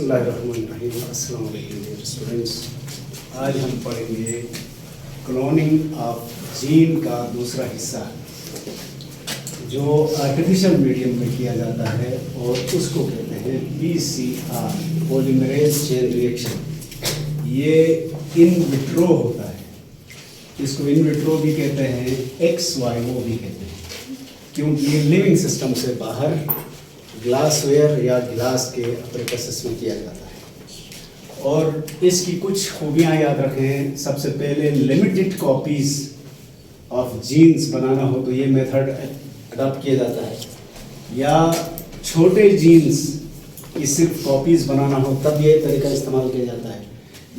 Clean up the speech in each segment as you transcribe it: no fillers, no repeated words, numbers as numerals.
बिस्मिल्लाहिर्रहमानिर्रहीम। अस्सलाम वालेकुम डियर स्टूडेंट्स। आज हम पढ़ेंगे क्लोनिंग ऑफ जीन का दूसरा हिस्सा जो आर्टिफिशियल मीडियम में किया जाता है और उसको कहते हैं PCR, पॉलीमरेज चेन रिएक्शन। ये इन विट्रो होता है, इसको इन विट्रो भी कहते हैं, एक्स वाइवो भी कहते हैं, क्योंकि ये लिविंग सिस्टम से बाहर ग्लासवेयर या गिलास के apparatus में किया जाता है। और इसकी कुछ खूबियाँ याद रखें। सबसे पहले लिमिटेड कॉपीज़ ऑफ जीन्स बनाना हो तो ये मेथड अडॉप्ट किया जाता है, या छोटे जीन्स की सिर्फ कॉपीज़ बनाना हो तब ये तरीका इस्तेमाल किया जाता है।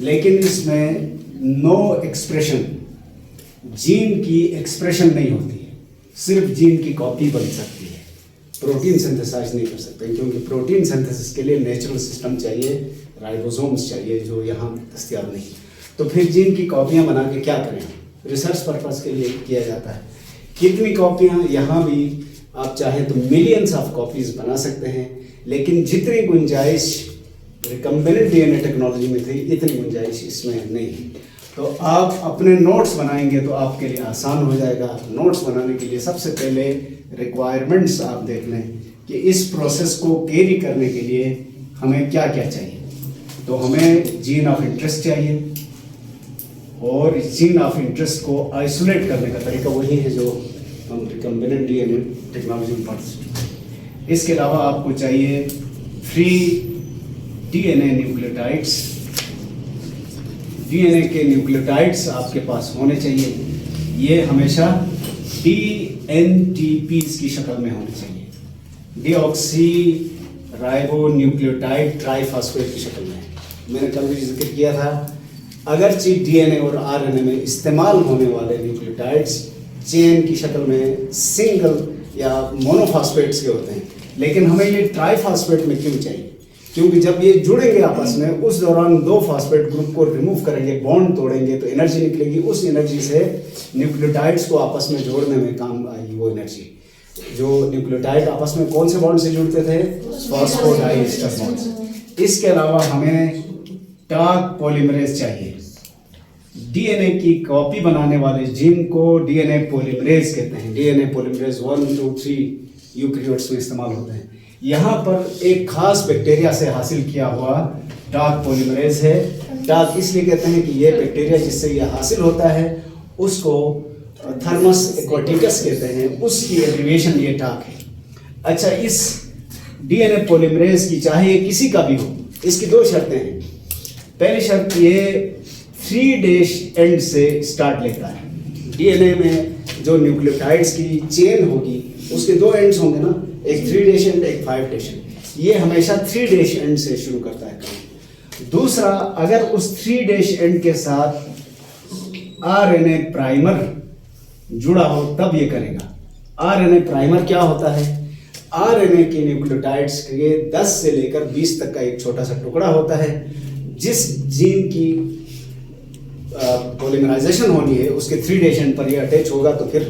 लेकिन इसमें नो एक्सप्रेशन, जीन की एक्सप्रेशन नहीं होती है, सिर्फ जीन की कॉपी बन सकती है। प्रोटीन सिंथेसाइज नहीं कर सकते क्योंकि प्रोटीन सिंथेसिस के लिए नेचुरल सिस्टम चाहिए, राइबोसोम्स चाहिए जो यहाँ दस्तयाब नहीं। तो फिर जीन की कॉपियाँ बना के क्या करें? रिसर्च पर्पस के लिए किया जाता है। कितनी कॉपियाँ? यहाँ भी आप चाहें तो मिलियंस ऑफ कॉपीज़ बना सकते हैं, लेकिन जितनी गुंजाइश रिकम्बिनेंट DNA टेक्नोलॉजी में थी इतनी गुंजाइश इसमें नहीं है। तो आप अपने नोट्स बनाएंगे तो आपके लिए आसान हो जाएगा। नोट्स बनाने के लिए सबसे पहले रिक्वायरमेंट्स आप देख लें कि इस प्रोसेस को कैरी करने के लिए हमें क्या क्या चाहिए। तो हमें जीन ऑफ इंटरेस्ट चाहिए, और इस जीन ऑफ इंटरेस्ट को आइसोलेट करने का तरीका वही है जो हम रिकम्बिनेंट DNA टेक्नोलॉजी में पढ़ते। इसके अलावा आपको चाहिए फ्री DNA न्यूक्लियोटाइड्स। DNA के न्यूक्लियोटाइड्स आपके पास होने चाहिए। ये हमेशा DNTPs की शक्ल में होने चाहिए, डीऑक्सी राइबो न्यूक्लियोटाइड ट्राइफॉस्फेट की शक्ल में। मैंने कल भी जिक्र किया था, अगरचे DNA और RNA में इस्तेमाल होने वाले न्यूक्लियोटाइड्स चेन की शक्ल में सिंगल या मोनोफॉस्फेट्स के होते हैं, लेकिन हमें ये ट्राइफॉस्फेट में क्यों चाहिए? क्योंकि जब ये जुड़ेंगे आपस में उस दौरान दो फॉस्फेट ग्रुप को रिमूव करेंगे, बॉन्ड तोड़ेंगे तो एनर्जी निकलेगी। उस एनर्जी से न्यूक्लियोटाइड्स को आपस में जोड़ने में काम आएगी वो एनर्जी। जो न्यूक्लियोटाइड आपस में कौन से बॉन्ड से जुड़ते थे? Phosphodiester bond. इसके अलावा हमें टाग पॉलीमरेज चाहिए। DNA की कॉपी बनाने वाले जीन को DNA पॉलीमरेज कहते हैं। DNA पॉलीमरेज 1, 2, 3 यूकैरियोट्स में इस्तेमाल होते हैं। यहाँ पर एक खास बैक्टीरिया से हासिल किया हुआ टाग पॉलीमरेज है। टाग इसलिए कहते हैं कि ये बैक्टीरिया जिससे ये हासिल होता है उसको थर्मस एक्वाटिकस कहते हैं, उसकी एब्रिविएशन ये टाग है। अच्छा, इस DNA पॉलीमरेज की चाहे किसी का भी हो, इसकी दो शर्तें हैं। पहली शर्त ये 3' एंड से स्टार्ट लेता है। DNA में जो न्यूक्लियोटाइड्स की चेन होगी उसके दो एंड्स होंगे ना, एक 3' एंड एक 5' एंड। ये हमेशा 3' एंड से शुरू करता है काम। दूसरा, अगर उस 3' एंड के साथ RNA प्राइमर जुड़ा हो तब ये करेगा। RNA प्राइमर क्या होता है? RNA के न्यूक्लियोटाइड्स के 10 से लेकर 20 तक का एक छोटा सा टुकड़ा होता है। जिस जीन की पॉलीमराइजेशन होनी है उसके 3' एंड पर ये अटैच होगा तो फिर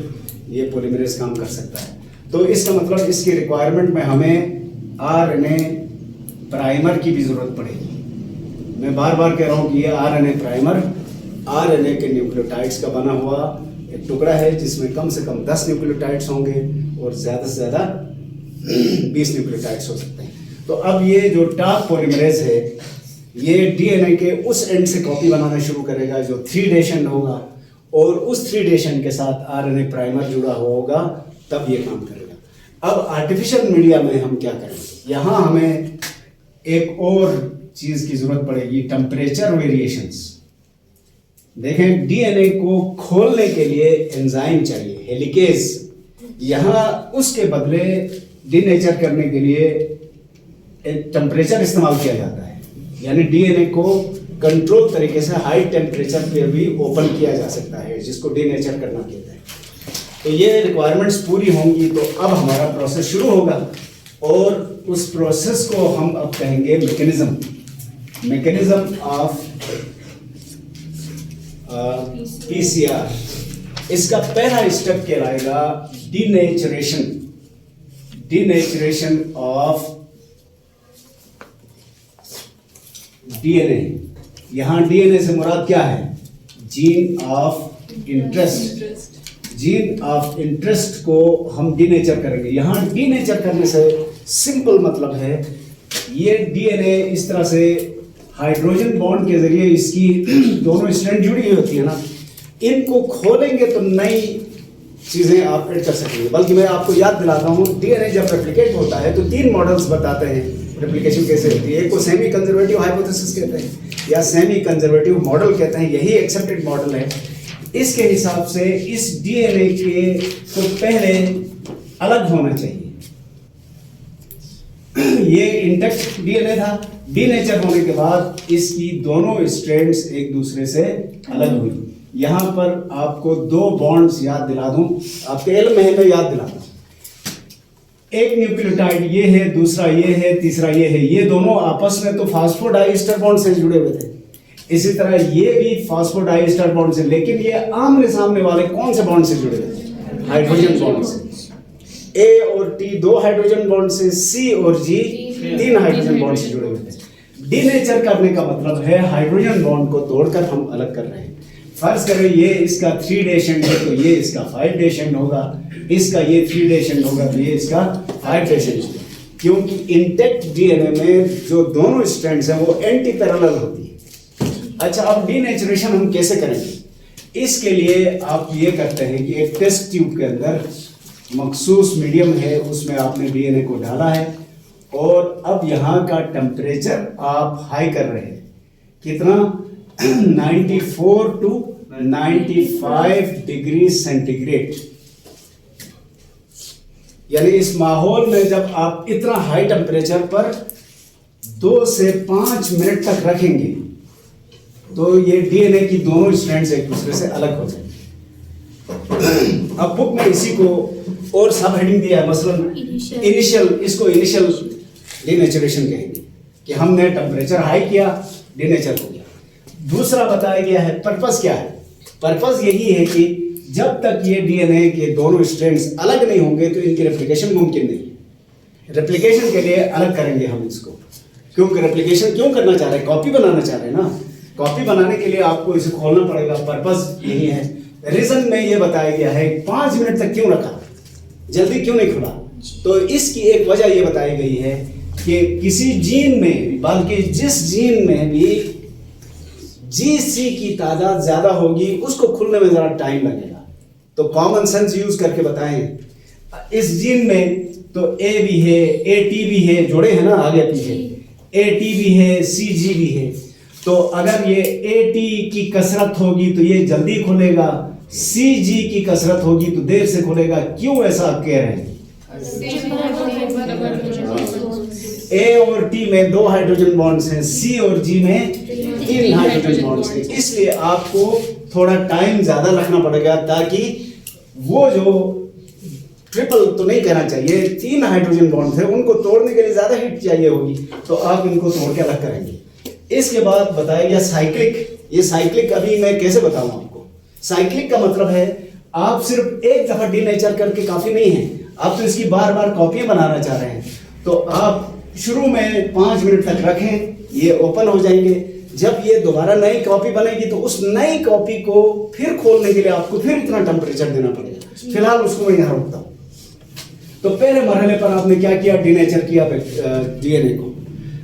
ये पॉलीमरेज काम कर सकता है। तो इसका मतलब इसकी रिक्वायरमेंट में हमें RNA प्राइमर की भी ज़रूरत पड़ेगी। मैं बार बार कह रहा हूँ कि ये RNA प्राइमर RNA के न्यूक्लियोटाइड्स का बना हुआ एक टुकड़ा है जिसमें कम से कम 10 न्यूक्लियोटाइड्स होंगे और ज़्यादा से ज़्यादा 20 न्यूक्लियोटाइड्स हो सकते हैं। तो अब ये जो टाग पॉलीमरेज है ये DNA के उस एंड से कॉपी बनाना शुरू करेगा जो 3' एंड होगा, और उस 3' एंड के साथ RNA प्राइमर जुड़ा हुआ होगा तब ये काम करेगा। अब आर्टिफिशियल मीडिया में हम क्या करेंगे? यहाँ हमें एक और चीज़ की ज़रूरत पड़ेगी, टेम्परेचर वेरिएशंस। देखें, DNA को खोलने के लिए एंजाइम चाहिए, हेलिकेज। यहाँ उसके बदले डीनेचर करने के लिए एक टेम्परेचर इस्तेमाल किया जाता है, यानी DNA को कंट्रोल तरीके से हाई टेम्परेचर पे भी ओपन किया जा सकता है, जिसको डीनेचर करना कहते हैं। तो ये रिक्वायरमेंट्स पूरी होंगी तो अब हमारा प्रोसेस शुरू होगा, और उस प्रोसेस को हम अब कहेंगे मैकेनिज्म ऑफ PCR। इसका पहला स्टेप कहलाएगा डीनेचरेशन ऑफ डीएनए, यहाँ डीएनए से मुराद क्या है? Gene of interest. Gene of interest को हम डीनेचर करेंगे। यहाँ डीनेचर करने से सिंपल मतलब है, ये डीएनए इस तरह से हाइड्रोजन बॉन्ड के जरिए इसकी दोनों स्ट्रैंड जुड़ी हुई होती है ना, इनको खोलेंगे तो नई चीजें आप ऐड कर सकेंगे। बल्कि मैं आपको याद दिलाता हूँ, डीएनए जब रेप्लिकेट होता है तो 3 मॉडल्स बताते हैं रेप्लिकेशन कैसे होती है। एक को सेमी कंजर्वेटिव हाइपोथेसिस कहते हैं या सेमी कंजर्वेटिव मॉडल कहते हैं, यही एक्सेप्टेड मॉडल है। इसके हिसाब से इस डीएनए के को पहले अलग होना चाहिए। ये इंटेक्ट डीएनए था, डीनेचर होने के बाद इसकी दोनों स्ट्रैंड्स एक दूसरे से अलग हुई। यहाँ पर आपको 2 बॉन्ड्स याद दिला दूं, आपके इल्म में है, मैं याद दिलाता हूं। एक न्यूक्लियोटाइड ये है, दूसरा ये है, तीसरा ये है। ये दोनों आपस में तो फास्फोडाइस्टर बॉन्ड से जुड़े हुए थे। इसी तरह ये भी फास्फोडाइस्टर बॉन्ड से, लेकिन ये आमने सामने वाले कौन से बॉन्ड से जुड़े हुए थे? हाइड्रोजन बॉन्ड से। ए और टी 2 हाइड्रोजन बॉन्ड से, सी और जी 3 हाइड्रोजन बॉन्ड से जुड़े हुए थे। डीनेचर करने का मतलब है हाइड्रोजन बॉन्ड को तोड़कर हम अलग कर रहे हैं। फर्ज करें ये इसका 3 डैश एंड है तो ये इसका 5 डैश एंड होगा, इसका ये 3 डैश एंड होगा तो ये इसका 5 डैश एंड होगा। क्योंकि इंटेक्ट डीएनए में जो दोनों स्ट्रैंड्स हैं वो एंटी पैरेलल होती है। अच्छा, अब डीनेचुरेशन हम कैसे करेंगे? इसके लिए आप ये करते हैं कि एक टेस्ट ट्यूब के अंदर मखसूस मीडियम है, उसमें आपने डीएनए को डाला है और अब यहाँ का टेम्परेचर आप हाई कर रहे हैं। कितना? 94 टू 95 डिग्री सेंटीग्रेड। यानी इस माहौल में जब आप इतना हाई टेम्परेचर पर 2 से 5 मिनट तक रखेंगे तो ये डीएनए की दोनों स्ट्रैंड्स एक दूसरे से अलग हो जाएंगे। अब बुक में इसी को और सब हेडिंग दिया है, मसलन इनिशियल, इसको इनिशियल डीनेचुरेशन कहेंगे कि हमने टेम्परेचर हाई किया, डीनेचर हो गया। दूसरा बताया गया है पर्पस क्या है? पर्पस यही है कि जब तक ये डीएनए के दोनों स्ट्रैंड्स अलग नहीं होंगे तो इनकी रेप्लिकेशन मुमकिन नहीं है। रेप्लिकेशन के लिए अलग करेंगे हम इसको, क्योंकि रेप्लिकेशन क्यों करना चाह रहे हैं? कॉपी बनाना चाह रहे हैं ना। कॉपी बनाने के लिए आपको इसे खोलना पड़ेगा, पर्पस यही है। रीजन में ये बताया गया है 5 मिनट तक क्यों रखा, जल्दी क्यों नहीं खुला? तो इसकी एक वजह ये बताई गई है कि किसी जीन में, बल्कि जिस जीन में भी जीसी की तादाद ज्यादा होगी उसको खुलने में जरा टाइम लगेगा। तो कॉमन सेंस यूज करके बताएं, इस जीन में तो ए भी है, ए टी भी है, जोड़े हैं ना आगे पीछे, ए टी भी है, सी जी भी है। तो अगर ये ए टी की कसरत होगी तो ये जल्दी खुलेगा, सी जी की कसरत होगी तो देर से खुलेगा। क्यों ऐसा आप कह रहे हैं? ए और टी में 2 हाइड्रोजन बॉन्ड्स हैं, सी और जी में 3 हाइड्रोजन बॉन्ड्स हैं। इसलिए आपको थोड़ा टाइम ज्यादा रखना पड़ेगा ताकि वो जो ट्रिपल तो नहीं कहना चाहिए, 3 हाइड्रोजन बॉन्ड थे उनको तोड़ने के लिए ज्यादा हीट चाहिए होगी, तो आप इनको तोड़ के अलग करेंगे। इसके बाद बताया गया साइक्लिक। ये साइक्लिक अभी मैं कैसे बताऊं आपको? साइक्लिक का मतलब है आप सिर्फ एक दफा डीनेचर करके काफी नहीं है, आप तो इसकी बार बार कॉपियां बनाना चाह रहे हैं। तो आप शुरू में 5 मिनट तक रखें, ये ओपन हो जाएंगे। जब ये दोबारा नई कॉपी बनेगी तो उस नई कॉपी को फिर खोलने के लिए आपको फिर इतना टेम्परेचर देना पड़ेगा। फिलहाल उसको मैं यहाँ रोकता हूँ। तो पहले मरहले पर आपने क्या किया? डीनेचर किया डीएनए को।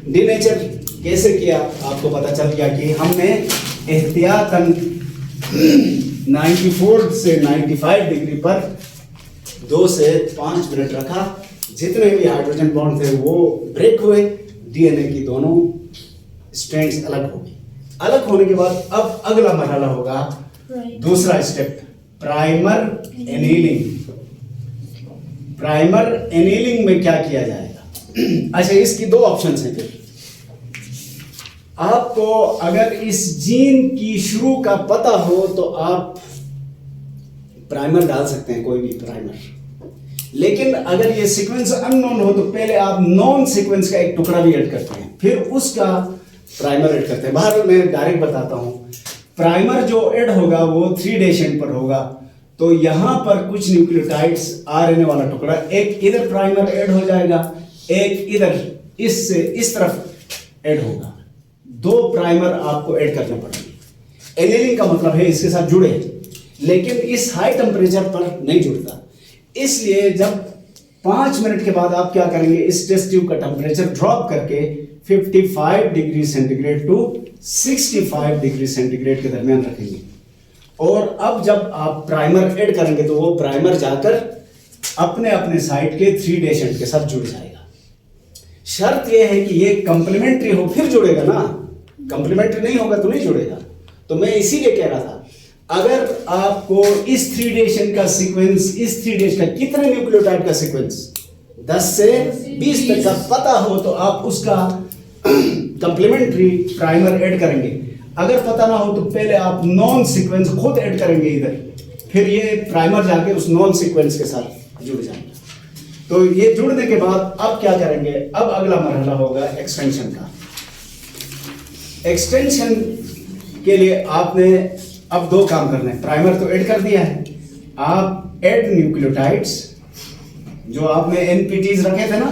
डीनेचर कैसे किया? आपको पता चल गया कि हमने एहतियातन 94 से 95 डिग्री पर 2 से 5 मिनट रखा। जितने भी हाइड्रोजन बॉन्ड थे वो ब्रेक हुए, डीएनए की दोनों स्ट्रैंड्स अलग हो गई। अलग होने के बाद अब अगला मरहला होगा, दूसरा step, primer annealing. Primer annealing में क्या किया जाएगा? अच्छा, इसकी 2 ऑप्शंस हैं। फिर आपको अगर इस जीन की शुरू का पता हो तो आप प्राइमर डाल सकते हैं, कोई भी प्राइमर। लेकिन अगर ये सीक्वेंस अननोन हो तो पहले आप नॉन सीक्वेंस का एक टुकड़ा भी ऐड करते हैं, फिर उसका प्राइमर ऐड करते हैं। बाहर मैं डायरेक्ट बताता हूं, प्राइमर जो ऐड होगा वो 3 डैश एंड पर होगा। तो यहां पर कुछ न्यूक्लियोटाइड्स आरएनए वाला टुकड़ा, एक इधर प्राइमर ऐड हो जाएगा, एक इधर इससे इस तरफ ऐड होगा। 2 प्राइमर आपको ऐड करने पड़ेंगे। एनेलिंग का मतलब है इसके साथ जुड़े, लेकिन इस हाई टेम्परेचर पर नहीं जुड़ता। इसलिए जब 5 मिनट के बाद आप क्या करेंगे, इस टेस्ट ट्यूब का टेम्परेचर ड्रॉप करके 55 degree centigrade to 65 degree centigrade के दरमियान रखेंगे। और अब जब आप प्राइमर ऐड करेंगे तो वो प्राइमर जाकर अपने अपने साइड के 3 एजेंट के साथ जुड़ जाएगा। शर्त यह है कि ये कंप्लीमेंट्री हो फिर जुड़ेगा ना, कंप्लीमेंट्री नहीं होगा तो नहीं जुड़ेगा। तो मैं इसीलिए कह रहा था, अगर आपको इस 3 डेशन का सीक्वेंस, इस 3 डेश का कितने न्यूक्लियोटाइड का सीक्वेंस 10 से 20 तक का पता हो तो आप उसका कंप्लीमेंट्री प्राइमर ऐड करेंगे। अगर पता ना हो तो पहले आप नॉन सीक्वेंस खुद ऐड करेंगे इधर, फिर ये प्राइमर जाके उस नॉन सीक्वेंस के साथ जुड़ जाएगा। तो ये जुड़ने के बाद अब क्या करेंगे, अब अगला मरहला होगा एक्सटेंशन का। एक्सटेंशन के लिए आपने अब 2 काम करने हैं। प्राइमर तो ऐड कर दिया है, आप ऐड न्यूक्लियोटाइड्स, जो आपने एनपीटीज रखे थे ना,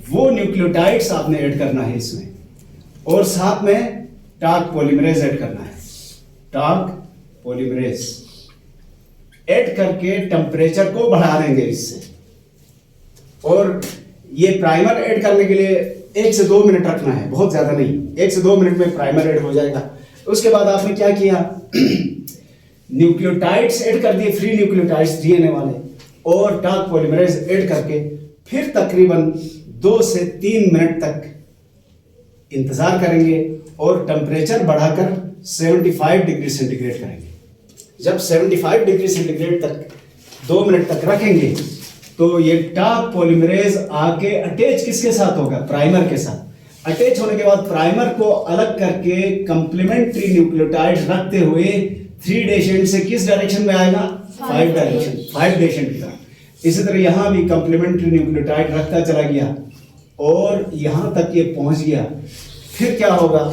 वो न्यूक्लियोटाइड्स आपने ऐड करना है इसमें, और साथ में टार्क पॉलीमरेज ऐड करना है। टार्क पॉलीमरेज ऐड करके टेम्परेचर को बढ़ा देंगे इससे। और ये प्राइमर ऐड करने के लिए 1 से 2 मिनट रखना है, बहुत ज्यादा नहीं, 1 से 2 मिनट में प्राइमर ऐड हो जाएगा। उसके बाद आपने क्या किया, न्यूक्लियोटाइड्स ऐड कर दिए, फ्री न्यूक्लियोटाइड्स डीएनए वाले, और टार्क पॉलीमरेज ऐड करके फिर तकरीबन 2 से 3 मिनट तक इंतजार करेंगे और टेम्परेचर बढ़ाकर 75 डिग्री सेंटीग्रेड करेंगे। जब 75 डिग्री सेंटीग्रेड तक 2 मिनट तक रखेंगे तो ये टार्क पॉलीमरेज आके अटैच किसके साथ होगा, प्राइमर के साथ। अटैच होने के बाद प्राइमर को अलग करके कंप्लीमेंट्री न्यूक्लियोटाइड रखते हुए 3 डेशेंट से किस डायरेक्शन में आएगा, 5 डायरेक्शन, 5 डेशेंट की तरह। इसी तरह यहां भी कंप्लीमेंट्री न्यूक्लियोटाइड रखता चला गया और यहां तक ये पहुंच गया। फिर क्या होगा,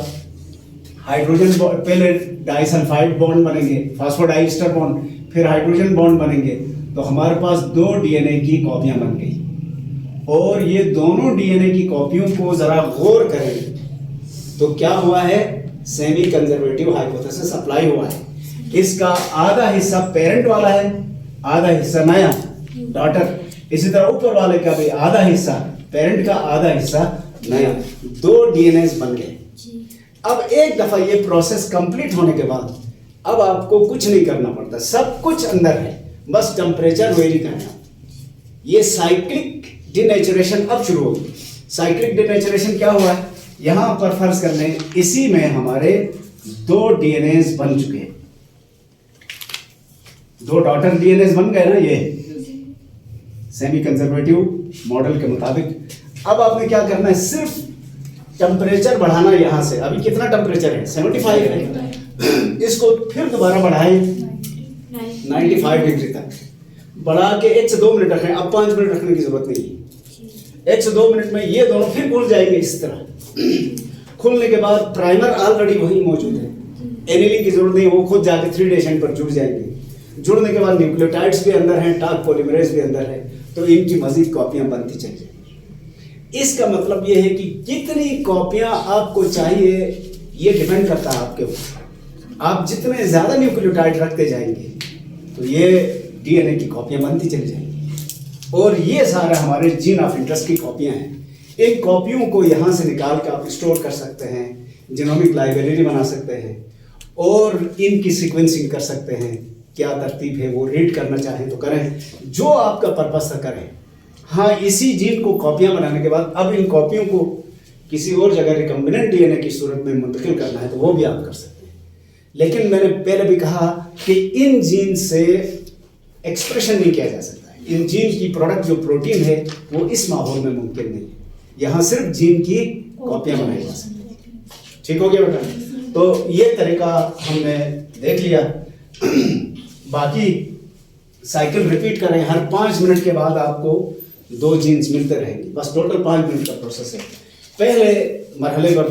हाइड्रोजन पहले डाइसल्फाइड बॉन्ड बनेंगे, फास्फोडाइस्टर बॉन्ड, फिर हाइड्रोजन बॉन्ड बनेंगे, तो हमारे पास 2 डीएनए की कॉपियां बन गई। और ये दोनों डीएनए की कॉपियों को जरा गौर करें तो क्या हुआ है, सेमी कंजर्वेटिव हाइपोथेसिस अप्लाई हुआ है। इसका आधा हिस्सा पेरेंट वाला है, आधा हिस्सा नया डॉटर। इसी तरह ऊपर वाले का भी आधा हिस्सा पेरेंट का, आधा हिस्सा नया, 2 डीएनए बन गए। अब एक दफा ये प्रोसेस कंप्लीट होने के बाद अब आपको कुछ नहीं करना पड़ता, सब कुछ अंदर है, बस टेम्परेचर वेरी करना। ये साइक्लिक डिनेचुरेशन अब शुरू होगी। साइक्लिक डिनेचुरेशन क्या हुआ है, यहां पर फर्ज कर लें इसी में हमारे 2 डीएनए बन चुके हैं, 2 डॉटर डीएनए बन गए ना, ये सेमी कंजर्वेटिव मॉडल के मुताबिक। अब आपने क्या करना है, सिर्फ टेम्परेचर बढ़ाना यहां से। अभी कितना टेम्परेचर है, 75 है, इसको फिर दोबारा बढ़ाएं 95 डिग्री तक, बढ़ा के 1 से 2 मिनट रखें। अब 5 मिनट रखने की जरूरत नहीं है, 1 से 2 मिनट में ये दोनों फिर खुल जाएंगे। इस तरह खुलने के बाद प्राइमर ऑलरेडी वहीं मौजूद है, एनिलिंग की जरूरत नहीं, वो खुद जाके 3 डेशेंट पर जुड़ जाएंगे। जुड़ने के बाद न्यूक्लियोटाइड्स भी अंदर हैं, टार्क पॉलीमरेज भी अंदर है, तो इनकी मजीद कॉपियां बनती चली जाएंगी। इसका मतलब ये है कि कितनी कॉपियां आपको चाहिए ये डिपेंड करता है आपके ऊपर। आप जितने ज्यादा न्यूक्लियोटाइड रखते जाएंगे तो ये डीएनए की कॉपियां बनती चली जाएंगी। और ये सारे हमारे जीन ऑफ इंटरेस्ट की कॉपियां हैं। इन कॉपियों को यहाँ से निकाल के आप स्टोर कर सकते हैं, जीनोमिक लाइब्रेरी बना सकते हैं और इनकी सीक्वेंसिंग कर सकते हैं। क्या तरतीब है वो रीड करना चाहें तो करें, जो आपका पर्पस था करें। हाँ, इसी जीन को कॉपियां बनाने के बाद अब इन कॉपियों को किसी और जगह रिकम्बिनेंट डीएनए की सूरत में मुंतकिल करना है तो वो भी आप कर सकते हैं। लेकिन मैंने पहले भी कहा कि इन जीन से एक्सप्रेशन नहीं किया जा सकता है। इन जीन की प्रोडक्ट जो प्रोटीन है वो इस माहौल में मुमकिन नहीं है। यहाँ सिर्फ जीन की कॉपियां बनाई जा सकती हैं। ठीक हो गया बेटा? तो ये तरीका हमने देख लिया। बाकी साइकिल रिपीट करें, हर 5 मिनट के बाद आपको 2 जीन्स मिलते रहेंगे। बस टोटल 5 मिनट का प्रोसेस है। पहले मरहले पर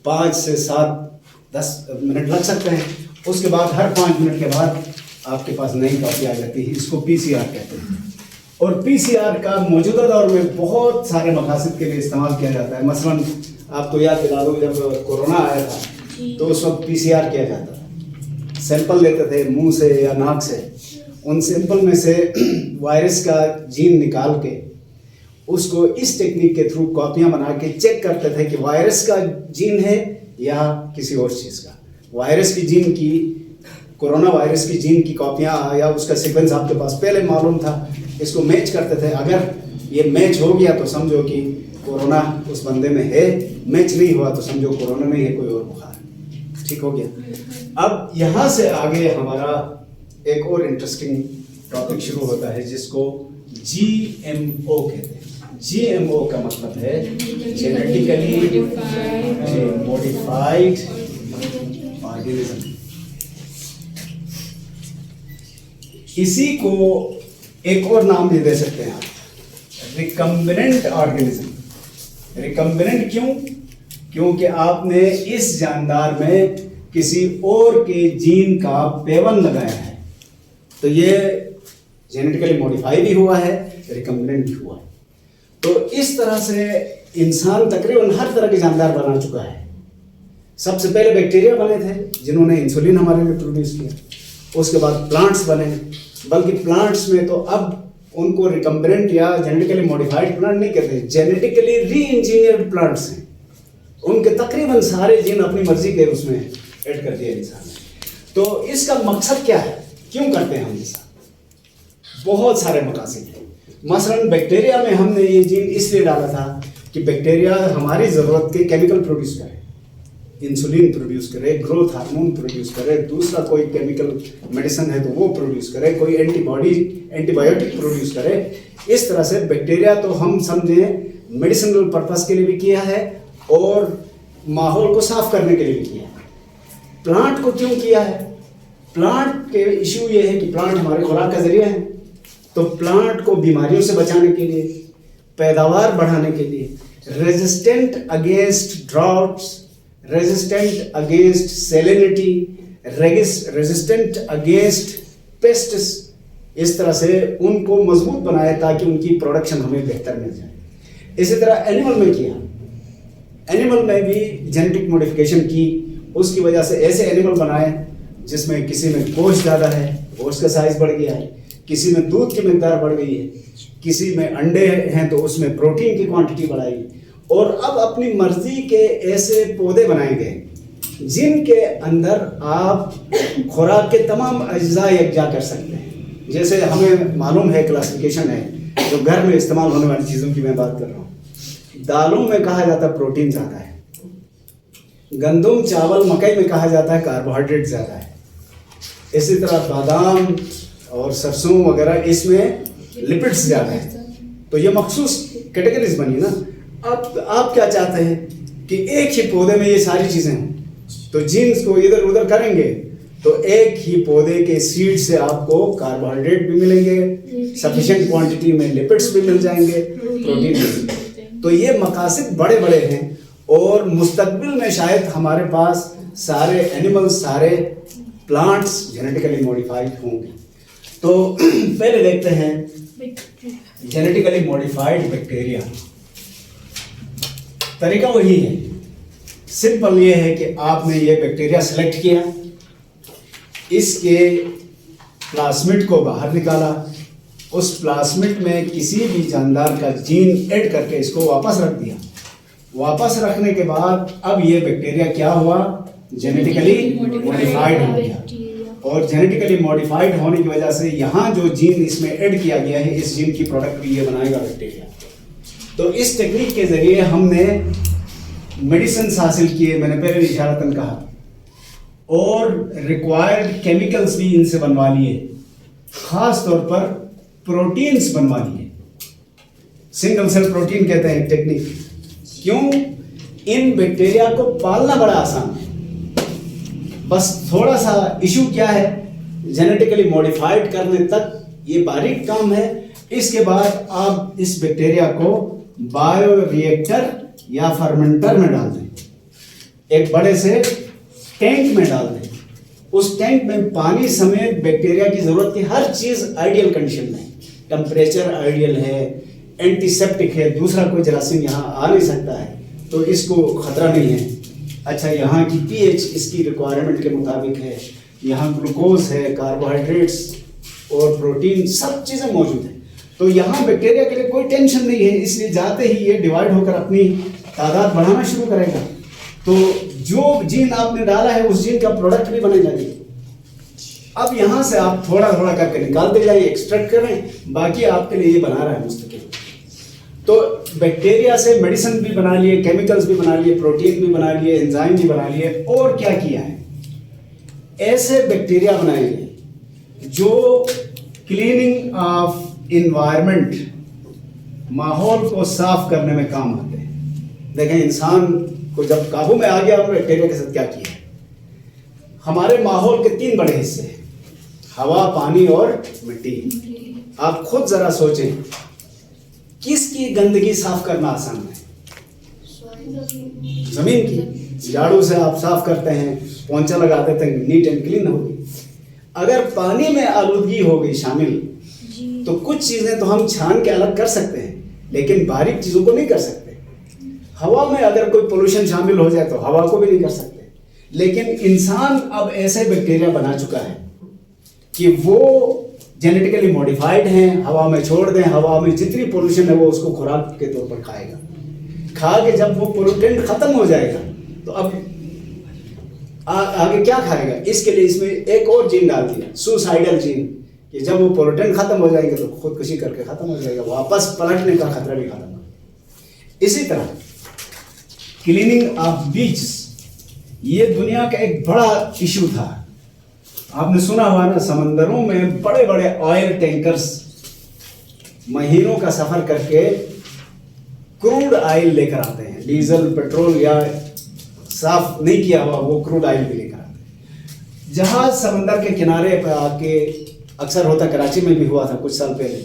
5 से 7-10 मिनट लग सकते हैं। उसके बाद हर 5 मिनट के बाद आपके पास नई कॉपी आ जाती है। इसको पीसीआर कहते हैं। और पीसीआर का मौजूदा दौर में बहुत सारे मकासद के लिए इस्तेमाल किया जाता है। मसलन आपको याद दिला दूं, जब कोरोना आया था तो उस वक्त पीसीआर किया जाता था, सैंपल लेते थे मुंह से या नाक से, उन सैंपल में से वायरस का जीन निकाल के उसको इस टेक्निक के थ्रू कॉपियां बना के चेक करते थे कि वायरस का जीन है या किसी और चीज़ का। वायरस की जीन की, कोरोना वायरस की जीन की कॉपियां या उसका सीक्वेंस आपके पास पहले मालूम था, इसको मैच करते थे। अगर ये मैच हो गया तो समझो कि कोरोना उस बंदे में है, मैच नहीं हुआ तो समझो कोरोना नहीं है, कोई और बुखार। ठीक हो गया। अब यहाँ से आगे हमारा एक और इंटरेस्टिंग टॉपिक शुरू होता है जिसको GMO कहते हैं। GMO का मतलब है जेनेटिकली मॉडिफाइड ऑर्गेनिज्म। इसी को एक और नाम भी दे सकते हैं आप, रिकम्बिनेंट ऑर्गेनिज्म। रिकम्बिनेंट क्यों? क्योंकि आपने इस जानदार में किसी और के जीन का पेवन लगाया है, तो ये जेनेटिकली मॉडिफाई भी हुआ है, रिकम्बिनेंट भी हुआ है। तो इस तरह से इंसान तकरीबन हर तरह के जानदार बना चुका है। सबसे पहले बैक्टीरिया बने थे जिन्होंने इंसुलिन हमारे लिए प्रोड्यूस किया, उसके बाद प्लांट्स बने, बल्कि प्लांट्स में तो अब उनको रिकम्बिनेंट या जेनेटिकली मॉडिफाइड प्लांट नहीं कहते, जेनेटिकली री इंजीनियर्ड प्लांट्स हैं। उनके तकरीबन सारे जीन अपनी मर्जी के उसमें ऐड कर दिया इंसान ने। तो इसका मकसद क्या है, क्यों करते हैं हम ऐसा? बहुत सारे मकासद हैं। मसलन बैक्टीरिया में हमने ये जीन इसलिए डाला था कि बैक्टीरिया हमारी ज़रूरत के केमिकल प्रोड्यूस करे, इंसुलिन प्रोड्यूस करे, ग्रोथ हार्मोन प्रोड्यूस करे, दूसरा कोई केमिकल मेडिसिन है तो वो प्रोड्यूस करे, कोई एंटीबायोटिक प्रोड्यूस करे। इस तरह से बैक्टीरिया तो हम समझें मेडिसिनल पर्पस के लिए भी किया है और माहौल को साफ करने के लिए भी किया है। प्लांट को क्यों किया है? प्लांट के इशू ये है कि प्लांट हमारे खुराक का जरिया है, तो प्लांट को बीमारियों से बचाने के लिए, पैदावार बढ़ाने के लिए, resistant against droughts, resistant against salinity, resistant against pests, इस तरह से उनको मजबूत बनाया ताकि उनकी प्रोडक्शन हमें बेहतर मिल जाए। इसी तरह एनिमल में किया, एनिमल में भी जेनेटिक मॉडिफिकेशन की, उसकी वजह से ऐसे एनिमल बनाए जिसमें किसी में गोश्त ज़्यादा है, गोश्त का साइज बढ़ गया है, किसी में दूध की मिकदार बढ़ गई है, किसी में अंडे हैं तो उसमें प्रोटीन की क्वांटिटी बढ़ाई, और अब अपनी मर्जी के ऐसे पौधे बनाए गए जिनके अंदर आप खुराक के तमाम अज्जा यकजा कर सकते हैं। जैसे हमें मालूम है, क्लासिफिकेशन है जो घर में इस्तेमाल होने वाली चीज़ों की मैं बात कर रहा हूँ। दालों में कहा जाता है प्रोटीन ज़्यादा है, गंदम चावल मकई में कहा जाता है कार्बोहाइड्रेट ज़्यादा है, इसी तरह बादाम और सरसों वगैरह इसमें लिपिड्स ज़्यादा है। तो ये मखसूस कैटेगरीज बनी ना। अब आप क्या चाहते हैं कि एक ही पौधे में ये सारी चीज़ें हों, तो जीन्स को इधर उधर करेंगे तो एक ही पौधे के सीड से आपको कार्बोहाइड्रेट भी मिलेंगे, सफिशिएंट क्वांटिटी में लिपिड्स भी मिल जाएंगे, प्रोटीन भी मिलेंगे। तो ये मकासद बड़े बड़े हैं और मुस्तकबिल में शायद हमारे पास सारे एनिमल्स, सारे प्लांट्स जेनेटिकली मॉडिफाइड होंगे। तो पहले देखते हैं जेनेटिकली मॉडिफाइड बैक्टीरिया। तरीका वही है, सिंपल ये है कि आपने ये बैक्टीरिया सेलेक्ट किया, इसके प्लाज्मिड को बाहर निकाला, उस प्लाज्मिड में किसी भी जानदार का जीन ऐड करके इसको वापस रख दिया। वापस रखने के बाद अब ये बैक्टीरिया क्या हुआ, जेनेटिकली मॉडिफाइड हो गया। और जेनेटिकली मॉडिफाइड होने की वजह से यहाँ जो जीन इसमें ऐड किया गया है, इस जीन की प्रोडक्ट भी ये बनाएगा बैक्टीरिया। तो इस टेक्निक के जरिए हमने मेडिसिन हासिल किए, मैंने पहले इशारतन कहा, और रिक्वायर्ड केमिकल्स भी इनसे बनवा लिए, खास तौर पर प्रोटीन्स बनवा लिए। सिंगल सेल प्रोटीन कहते हैं टेक्निक। क्यों? इन बैक्टीरिया को पालना बड़ा आसान है, बस थोड़ा सा इशू क्या है, जेनेटिकली मॉडिफाइड करने तक ये बारीक काम है। इसके बाद आप इस बैक्टीरिया को बायो रिएक्टर या फर्मेंटर में डाल दें, एक बड़े से टैंक में डाल दें। उस टैंक में पानी समेत बैक्टीरिया की जरूरत की हर चीज आइडियल कंडीशन में, टेम्परेचर आइडियल है, एंटीसेप्टिक है, दूसरा कोई जरासीम यहाँ आ नहीं सकता है, तो इसको खतरा नहीं है। अच्छा, यहाँ की पीएच इसकी रिक्वायरमेंट के मुताबिक है, यहाँ ग्लूकोज है, कार्बोहाइड्रेट्स और प्रोटीन सब चीज़ें मौजूद हैं। तो यहाँ बैक्टीरिया के लिए कोई टेंशन नहीं है, इसलिए जाते ही ये डिवाइड होकर अपनी तादाद बढ़ाना शुरू करेगा। तो जो जीन आपने डाला है उस जीन का प्रोडक्ट भी बनेगा नहीं। अब यहाँ से आप थोड़ा थोड़ा करके निकालते जाइए, एक्सट्रैक्ट करें, बाकी आपके लिए ये बना रहा है मुस्तकिल। तो बैक्टीरिया से मेडिसिन भी बना लिए, केमिकल्स भी बना लिए, प्रोटीन भी बना लिए, एंजाइम भी बना लिए, और क्या किया है, ऐसे बैक्टीरिया बनाएंगे जो क्लीनिंग ऑफ इन्वायरमेंट, माहौल को साफ करने में काम आते हैं। देखें, इंसान को जब काबू में आ गया, हमने बैक्टीरिया के साथ क्या किया है। हमारे माहौल के 3 बड़े हिस्से हैं, हवा, पानी और मिट्टी। आप खुद जरा सोचें, किसकी गंदगी साफ करना आसान है? जमीन की। झाड़ू से आप साफ करते हैं, पोंछा लगा देते हैं, नीट एंड क्लीन होगी। अगर पानी में आलूदगी हो गई शामिल, तो कुछ चीजें तो हम छान के अलग कर सकते हैं, लेकिन बारीक चीजों को नहीं कर सकते। हवा में अगर कोई पोल्यूशन शामिल हो जाए तो हवा को भी नहीं कर सकते। लेकिन इंसान अब ऐसे बैक्टीरिया बना चुका है कि वो जेनेटिकली मॉडिफाइड हैं, हवा में छोड़ दें, हवा में जितनी पोल्यूशन है वो उसको खुराक के तौर पर खाएगा। खा के जब वो पोल्यूटेंट खत्म हो जाएगा तो अब आगे क्या खाएगा? इसके लिए इसमें एक और जीन डाल दिया, सुसाइडल जीन, कि जब वो पोल्यूटेंट खत्म हो जाएंगे तो खुदकुशी करके खत्म हो जाएगा, वापस पलटने का खतरा भी खत्म। इसी तरह क्लीनिंग ऑफ बीच, ये दुनिया का एक बड़ा इशू था। आपने सुना हुआ ना, समंदरों में बड़े बड़े ऑयल टैंकर्स महीनों का सफर करके क्रूड ऑयल लेकर आते हैं, डीजल, पेट्रोल या साफ नहीं किया हुआ वो क्रूड ऑयल भी लेकर आते हैं। जहाज समंदर के किनारे पर आके, अक्सर होता, कराची में भी हुआ था कुछ साल पहले,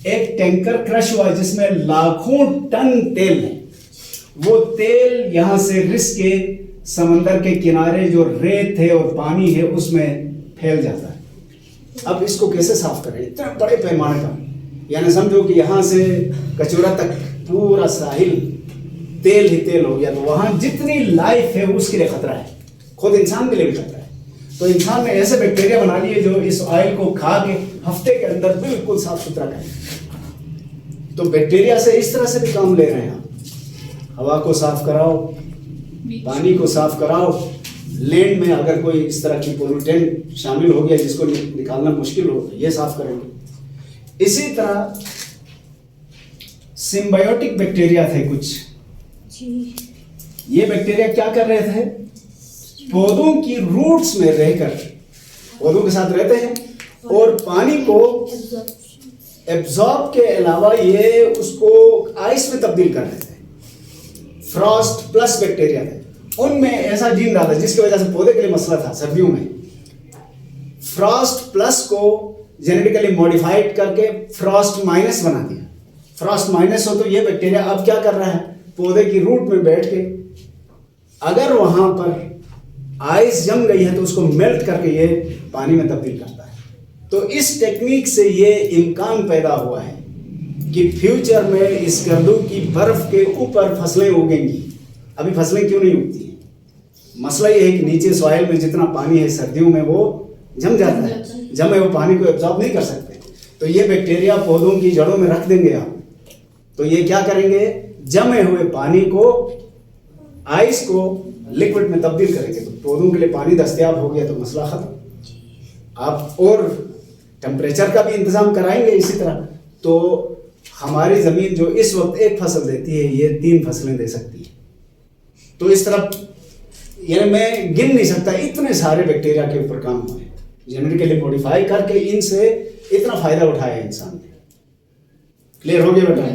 एक टैंकर क्रश हुआ जिसमें लाखों टन तेल है। वो तेल यहाँ से रिस के समंदर के किनारे जो रेत है और पानी है उसमें फैल जाता है। अब इसको कैसे साफ करें इतने बड़े पैमाने का? यानी समझो कि यहाँ से कचौरा तक पूरा साहिल तेल ही तेल हो गया, तो वहाँ जितनी लाइफ है उसके लिए खतरा है, खुद इंसान के लिए भी खतरा है। तो इंसान ने ऐसे बैक्टीरिया बना लिए जो इस ऑयल को खा के हफ्ते के अंदर बिल्कुल साफ सुथरा करें। तो बैक्टीरिया से इस तरह से भी काम ले रहे हैं आप। हवा को साफ कराओ, पानी को साफ कराओ, लैंड में अगर कोई इस तरह की पोल्यूटेंट शामिल हो गया जिसको निकालना मुश्किल हो, ये साफ करेंगे। इसी तरह सिम्बायोटिक बैक्टीरिया थे कुछ, ये बैक्टीरिया क्या कर रहे थे, पौधों की रूट्स में रहकर पौधों के साथ रहते हैं और पानी को एब्जॉर्ब के अलावा ये उसको आइस में तब्दील कर देते हैं। फ्रॉस्ट प्लस बैक्टीरिया थे, उनमें ऐसा जीन डाला जिसकी वजह से पौधे के लिए मसला था सर्दियों में। फ्रॉस्ट प्लस को जेनेटिकली मॉडिफाइड करके फ्रॉस्ट माइनस बना दिया। फ्रॉस्ट माइनस हो तो ये बैक्टीरिया अब क्या कर रहा है, पौधे की रूट में बैठ के अगर वहां पर आइस जम गई है तो उसको मेल्ट करके ये पानी में तब्दील करता है। तो इस टेक्निक से ये इम्कान पैदा हुआ है कि फ्यूचर में इस गर्दू की बर्फ के ऊपर फसलें उगेंगी। अभी फसलें क्यों नहीं उगती हैं? मसला ये है कि नीचे सॉइल में जितना पानी है सर्दियों में वो जम जाता है, जमे वो पानी को एब्जॉर्ब नहीं कर सकते। तो ये बैक्टीरिया पौधों की जड़ों में रख देंगे आप, तो ये क्या करेंगे, जमे हुए पानी को, आइस को लिक्विड में तब्दील करेंगे। तो पौधों के लिए पानी दस्तयाब हो गया तो मसला खत्म। आप और टेम्परेचर का भी इंतजाम कराएंगे इसी तरह, तो हमारी ज़मीन जो इस वक्त एक फसल देती है ये 3 फसलें दे सकती है। तो इस तरह यानी मैं गिन नहीं सकता, इतने सारे बैक्टीरिया के ऊपर काम हुए हैं, जेनेटिकली मॉडिफाई करके इनसे इतना फायदा उठाया इंसान ने। क्लियर हो गया बेटा?